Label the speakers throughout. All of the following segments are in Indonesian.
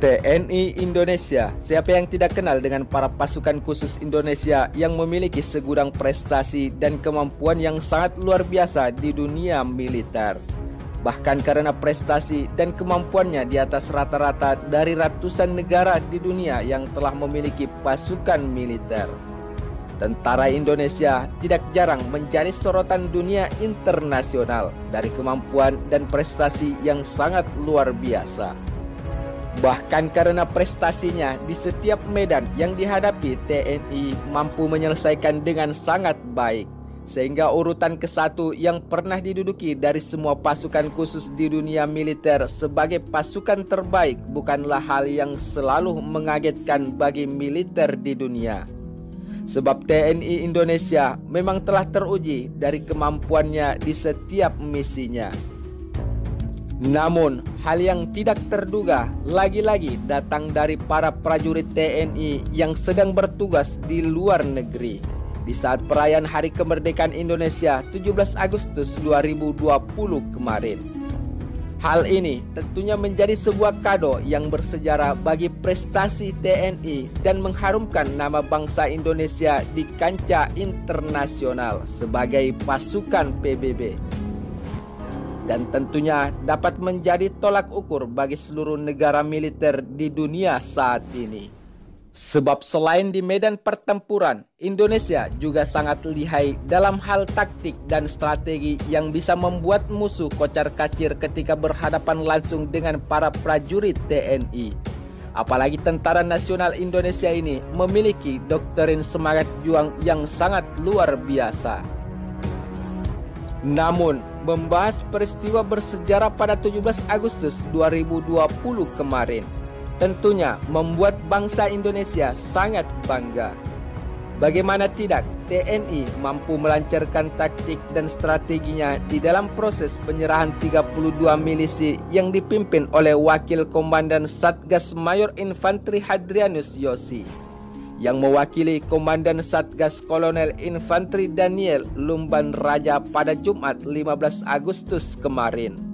Speaker 1: TNI Indonesia, siapa yang tidak kenal dengan para pasukan khusus Indonesia yang memiliki segudang prestasi dan kemampuan yang sangat luar biasa di dunia militer. Bahkan karena prestasi dan kemampuannya di atas rata-rata dari ratusan negara di dunia yang telah memiliki pasukan militer. Tentara Indonesia tidak jarang menjadi sorotan dunia internasional dari kemampuan dan prestasi yang sangat luar biasa. Bahkan karena prestasinya di setiap medan yang dihadapi, TNI mampu menyelesaikan dengan sangat baik. Sehingga urutan ke-1 yang pernah diduduki dari semua pasukan khusus di dunia militer sebagai pasukan terbaik bukanlah hal yang selalu mengagetkan bagi militer di dunia. Sebab TNI Indonesia memang telah teruji dari kemampuannya di setiap misinya. Namun, hal yang tidak terduga lagi-lagi datang dari para prajurit TNI yang sedang bertugas di luar negeri di saat perayaan Hari Kemerdekaan Indonesia 17 Agustus 2020 kemarin. Hal ini tentunya menjadi sebuah kado yang bersejarah bagi prestasi TNI dan mengharumkan nama bangsa Indonesia di kancah internasional sebagai pasukan PBB. Dan tentunya dapat menjadi tolak ukur bagi seluruh negara militer di dunia saat ini. Sebab selain di medan pertempuran, Indonesia juga sangat lihai dalam hal taktik dan strategi yang bisa membuat musuh kocar-kacir ketika berhadapan langsung dengan para prajurit TNI. Apalagi Tentara Nasional Indonesia ini memiliki doktrin semangat juang yang sangat luar biasa. Namun, membahas peristiwa bersejarah pada 17 Agustus 2020 kemarin tentunya membuat bangsa Indonesia sangat bangga. Bagaimana tidak, TNI mampu melancarkan taktik dan strateginya di dalam proses penyerahan 32 milisi yang dipimpin oleh Wakil Komandan Satgas Mayor Infantri Hadrianus Yosi, yang mewakili Komandan Satgas Kolonel Infantri Daniel Lumban Raja pada Jumat 15 Agustus kemarin.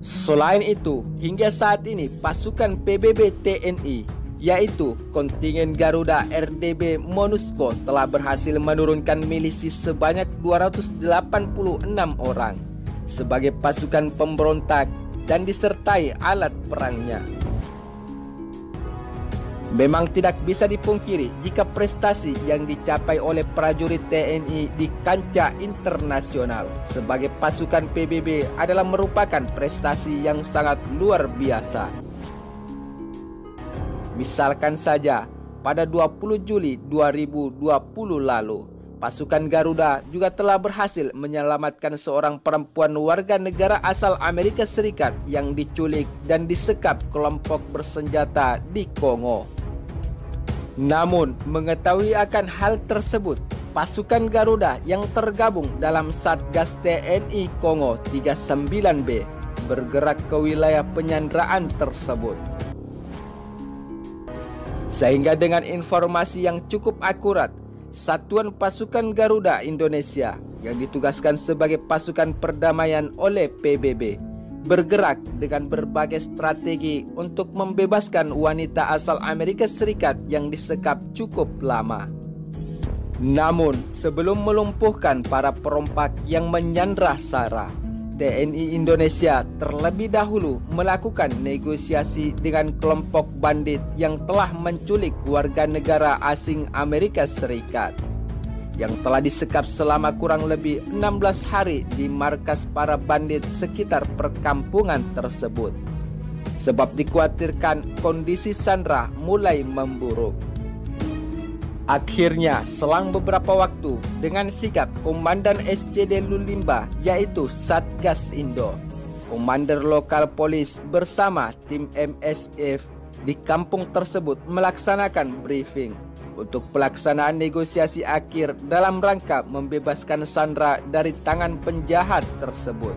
Speaker 1: Selain itu, hingga saat ini pasukan PBB TNI, yaitu kontingen Garuda RDB MONUSCO, telah berhasil menurunkan milisi sebanyak 286 orang sebagai pasukan pemberontak dan disertai alat perangnya. Memang tidak bisa dipungkiri jika prestasi yang dicapai oleh prajurit TNI di kancah internasional sebagai pasukan PBB adalah merupakan prestasi yang sangat luar biasa. Misalkan saja, pada 20 Juli 2020 lalu, pasukan Garuda juga telah berhasil menyelamatkan seorang perempuan warga negara asal Amerika Serikat yang diculik dan disekap kelompok bersenjata di Kongo. Namun, mengetahui akan hal tersebut, pasukan Garuda yang tergabung dalam Satgas TNI Kongo 39B bergerak ke wilayah penyanderaan tersebut. Sehingga dengan informasi yang cukup akurat, Satuan Pasukan Garuda Indonesia yang ditugaskan sebagai pasukan perdamaian oleh PBB bergerak dengan berbagai strategi untuk membebaskan wanita asal Amerika Serikat yang disekap cukup lama. Namun, sebelum melumpuhkan para perompak yang menyandra Sarah, TNI Indonesia terlebih dahulu melakukan negosiasi dengan kelompok bandit yang telah menculik warga negara asing Amerika Serikat yang telah disekap selama kurang lebih 16 hari di markas para bandit sekitar perkampungan tersebut. Sebab dikhawatirkan kondisi Sandra mulai memburuk. Akhirnya, selang beberapa waktu, dengan sikap Komandan SCD Lulimba, yaitu Satgas Indo, Komander Lokal Polis bersama tim MSF di kampung tersebut melaksanakan briefing untuk pelaksanaan negosiasi akhir dalam rangka membebaskan Sandra dari tangan penjahat tersebut.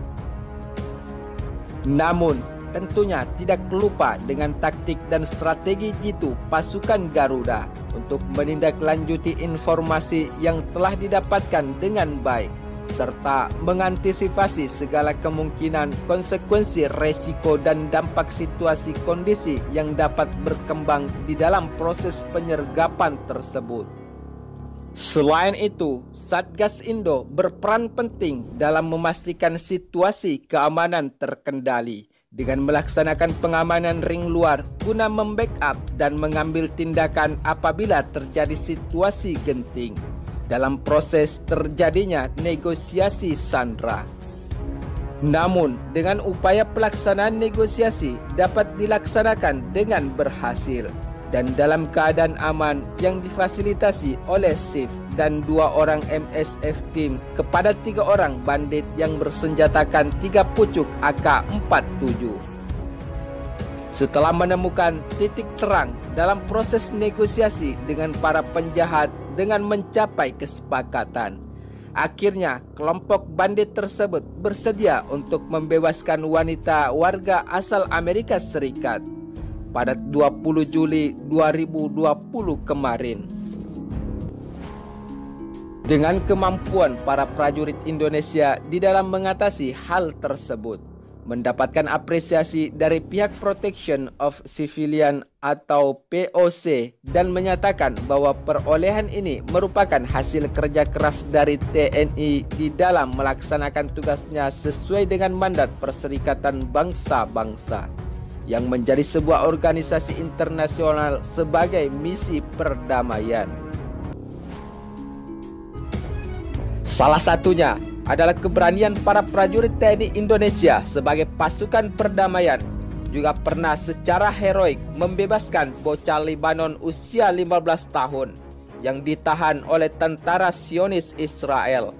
Speaker 1: Namun, tentunya tidak lupa dengan taktik dan strategi jitu pasukan Garuda untuk menindaklanjuti informasi yang telah didapatkan dengan baik serta mengantisipasi segala kemungkinan konsekuensi, resiko, dan dampak situasi kondisi yang dapat berkembang di dalam proses penyergapan tersebut. Selain itu, Satgas Indo berperan penting dalam memastikan situasi keamanan terkendali dengan melaksanakan pengamanan ring luar guna membackup dan mengambil tindakan apabila terjadi situasi genting dalam proses terjadinya negosiasi sandera. Namun, dengan upaya pelaksanaan negosiasi dapat dilaksanakan dengan berhasil dan dalam keadaan aman yang difasilitasi oleh SIF dan 2 orang MSF Team kepada 3 orang bandit yang bersenjatakan 3 pucuk AK-47. Setelah menemukan titik terang dalam proses negosiasi dengan para penjahat dengan mencapai kesepakatan, akhirnya kelompok bandit tersebut bersedia untuk membebaskan wanita warga asal Amerika Serikat pada 20 Juli 2020 kemarin. Dengan kemampuan para prajurit Indonesia di dalam mengatasi hal tersebut, mendapatkan apresiasi dari pihak Protection of Civilian atau POC dan menyatakan bahwa perolehan ini merupakan hasil kerja keras dari TNI di dalam melaksanakan tugasnya sesuai dengan mandat Perserikatan Bangsa-Bangsa yang menjadi sebuah organisasi internasional sebagai misi perdamaian. Salah satunya adalah keberanian para prajurit TNI Indonesia sebagai pasukan perdamaian juga pernah secara heroik membebaskan bocah Lebanon usia 15 tahun yang ditahan oleh tentara Zionis Israel.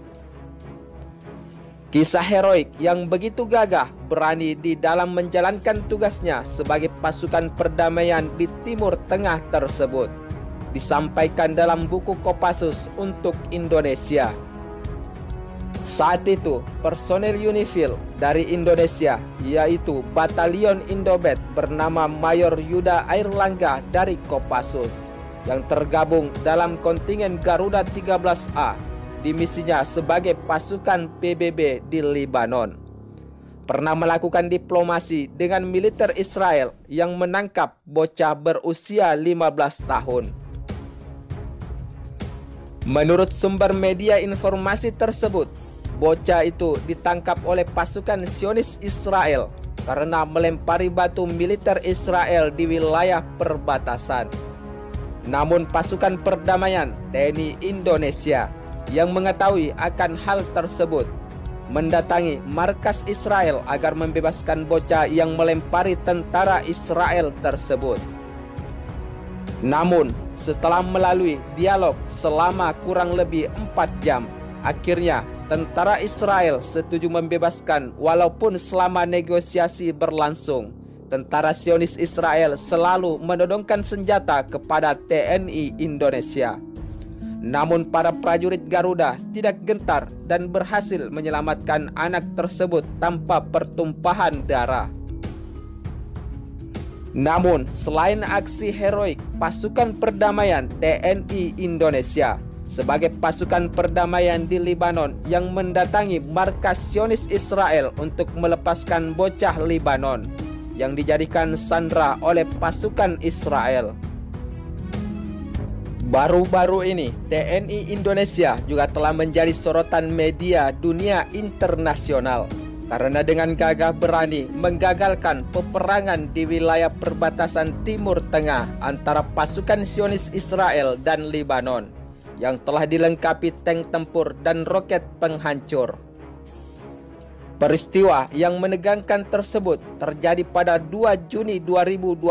Speaker 1: Kisah heroik yang begitu gagah berani di dalam menjalankan tugasnya sebagai pasukan perdamaian di Timur Tengah tersebut disampaikan dalam buku Kopassus untuk Indonesia. Saat itu, personel Unifil dari Indonesia, yaitu Batalion Indobet bernama Mayor Yuda Airlangga dari Kopassus, yang tergabung dalam kontingen Garuda 13A, di misinya sebagai pasukan PBB di Lebanon, pernah melakukan diplomasi dengan militer Israel yang menangkap bocah berusia 15 tahun. Menurut sumber media informasi tersebut, bocah itu ditangkap oleh pasukan Zionis Israel karena melempari batu militer Israel di wilayah perbatasan. Namun pasukan perdamaian TNI Indonesia yang mengetahui akan hal tersebut mendatangi markas Israel agar membebaskan bocah yang melempari tentara Israel tersebut. Namun setelah melalui dialog selama kurang lebih 4 jam, akhirnya tentara Israel setuju membebaskan walaupun selama negosiasi berlangsung, tentara Zionis Israel selalu menodongkan senjata kepada TNI Indonesia. Namun para prajurit Garuda tidak gentar dan berhasil menyelamatkan anak tersebut tanpa pertumpahan darah. Namun selain aksi heroik pasukan perdamaian TNI Indonesia sebagai pasukan perdamaian di Lebanon yang mendatangi markas Zionis Israel untuk melepaskan bocah Lebanon yang dijadikan sandera oleh pasukan Israel, baru-baru ini TNI Indonesia juga telah menjadi sorotan media dunia internasional karena dengan gagah berani menggagalkan peperangan di wilayah perbatasan Timur Tengah antara pasukan Zionis Israel dan Lebanon yang telah dilengkapi tank tempur dan roket penghancur. Peristiwa yang menegangkan tersebut terjadi pada 2 Juni 2020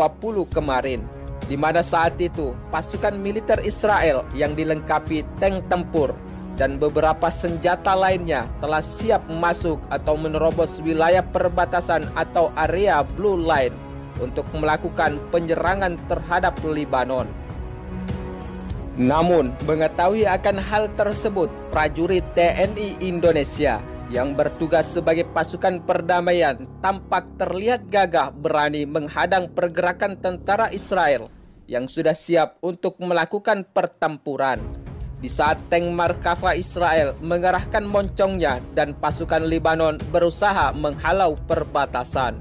Speaker 1: kemarin, di mana saat itu pasukan militer Israel yang dilengkapi tank tempur dan beberapa senjata lainnya telah siap masuk atau menerobos wilayah perbatasan atau area Blue Line untuk melakukan penyerangan terhadap Lebanon. Namun, mengetahui akan hal tersebut, prajurit TNI Indonesia yang bertugas sebagai pasukan perdamaian tampak terlihat gagah berani menghadang pergerakan tentara Israel yang sudah siap untuk melakukan pertempuran. di saat tank Markava Israel mengerahkan moncongnya dan pasukan Lebanon berusaha menghalau perbatasan.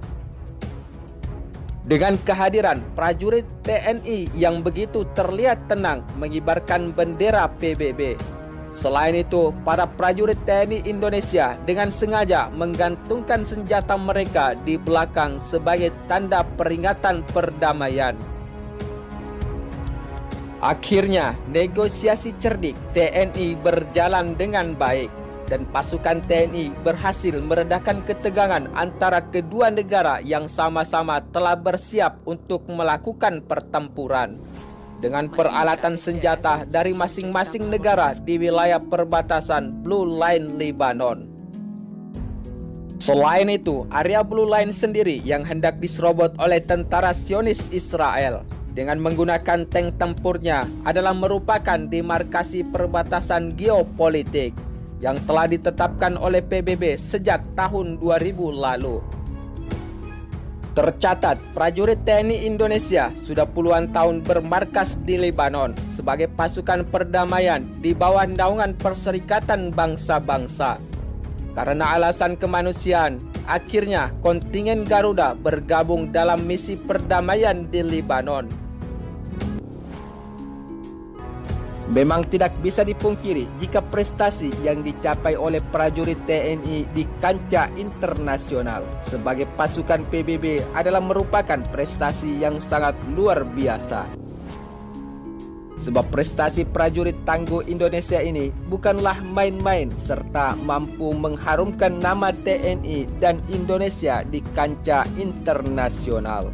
Speaker 1: Dengan kehadiran prajurit TNI yang begitu terlihat tenang mengibarkan bendera PBB. Selain itu, para prajurit TNI Indonesia dengan sengaja menggantungkan senjata mereka di belakang sebagai tanda peringatan perdamaian. Akhirnya, negosiasi cerdik TNI berjalan dengan baik dan pasukan TNI berhasil meredakan ketegangan antara kedua negara yang sama-sama telah bersiap untuk melakukan pertempuran dengan peralatan senjata dari masing-masing negara di wilayah perbatasan Blue Line Lebanon. Selain itu, area Blue Line sendiri yang hendak diserobot oleh tentara Zionis Israel dengan menggunakan tank tempurnya adalah merupakan demarkasi perbatasan geopolitik yang telah ditetapkan oleh PBB sejak tahun 2000 lalu. Tercatat, prajurit TNI Indonesia sudah puluhan tahun bermarkas di Lebanon sebagai pasukan perdamaian di bawah naungan Perserikatan Bangsa-Bangsa. Karena alasan kemanusiaan, akhirnya kontingen Garuda bergabung dalam misi perdamaian di Lebanon. Memang tidak bisa dipungkiri jika prestasi yang dicapai oleh prajurit TNI di kancah internasional sebagai pasukan PBB adalah merupakan prestasi yang sangat luar biasa. Sebab prestasi prajurit tangguh Indonesia ini bukanlah main-main serta mampu mengharumkan nama TNI dan Indonesia di kancah internasional.